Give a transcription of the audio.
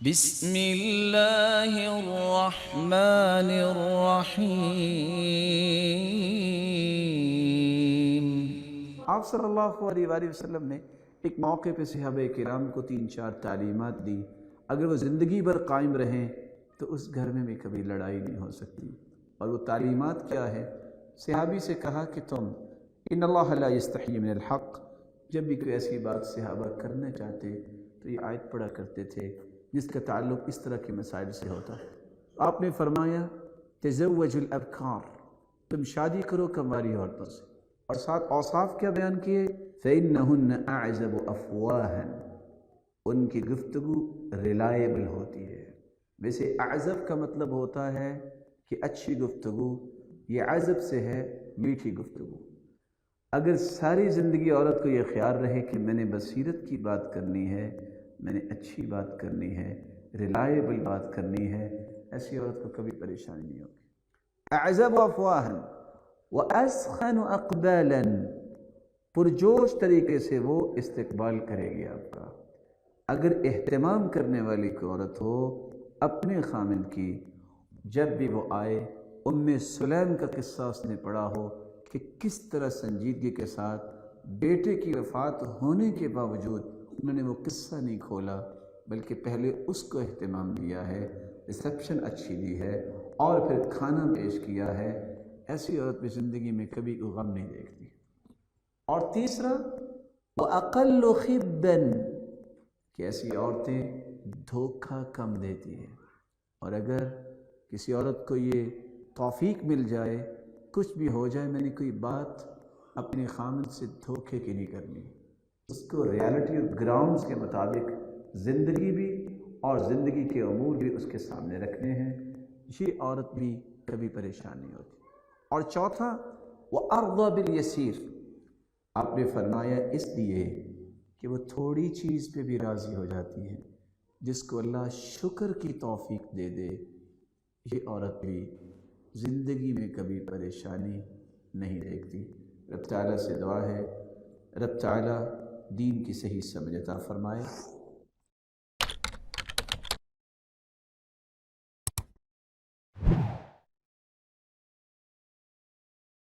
بسم اللہ الرحمن الرحیم۔ آپ صلی اللہ علیہ وآلہ وسلم نے ایک موقع پہ صحابہ کرام کو 3-4 تعلیمات دی، اگر وہ زندگی بھر قائم رہیں تو اس گھر میں بھی کبھی لڑائی نہیں ہو سکتی۔ اور وہ تعلیمات کیا ہے؟ صحابی سے کہا کہ تم ان اللہ لا یستحی من الحق، جب بھی کوئی ایسی بات صحابہ کرنا چاہتے تو یہ آیت پڑھا کرتے تھے جس کا تعلق اس طرح کے مسائل سے ہوتا ہے۔ آپ نے فرمایا تزوج الابکار، تم شادی کرو کنواری عورتوں سے، اور ساتھ اوصاف کیا بیان کیے؟ فإنہن اعزب افواہا، ان کی گفتگو ریلائبل ہوتی ہے۔ ویسے اعزب کا مطلب ہوتا ہے کہ اچھی گفتگو، یہ عزب سے ہے میٹھی گفتگو۔ اگر ساری زندگی عورت کو یہ خیال رہے کہ میں نے بصیرت کی بات کرنی ہے، میں نے اچھی بات کرنی ہے، ریلائبل بات کرنی ہے، ایسی عورت کو کبھی پریشانی نہیں ہوگی۔ اعزب افواہا واسخن اقبالا، پرجوش طریقے سے وہ استقبال کرے گی آپ کا۔ اگر اہتمام کرنے والی کوئی عورت ہو اپنے خامند کی، جب بھی وہ آئے، ام سلیم کا قصہ اس نے پڑھا ہو کہ کس طرح سنجیدگی کے ساتھ بیٹے کی وفات ہونے کے باوجود انہوں نے وہ قصہ نہیں کھولا، بلکہ پہلے اس کو اہتمام دیا ہے، ریسیپشن اچھی دی ہے، اور پھر کھانا پیش کیا ہے۔ ایسی عورت بھی زندگی میں کبھی کوئی غم نہیں دیکھتی۔ اور تیسرا وَأَقَلُّ خِبًّا، کہ ایسی عورتیں دھوکہ کم دیتی ہیں۔ اور اگر کسی عورت کو یہ توفیق مل جائے، کچھ بھی ہو جائے، میں نے کوئی بات اپنے خامند سے دھوکے کی نہیں کرنی، اس کو ریالٹی اور گراؤنڈز کے مطابق زندگی بھی اور زندگی کے امور بھی اس کے سامنے رکھنے ہیں، یہ عورت بھی کبھی پریشان نہیں ہوتی۔ اور چوتھا وَأَرْضَى بِالْيَسِيرِ، آپ نے فرمایا اس لیے کہ وہ تھوڑی چیز پہ بھی راضی ہو جاتی ہے، جس کو اللہ شکر کی توفیق دے دے، یہ عورت بھی زندگی میں کبھی پریشانی نہیں دیکھتی۔ رب تعالیٰ سے دعا ہے رب تعالیٰ دین کی صحیح سمجھ عطا فرمائے۔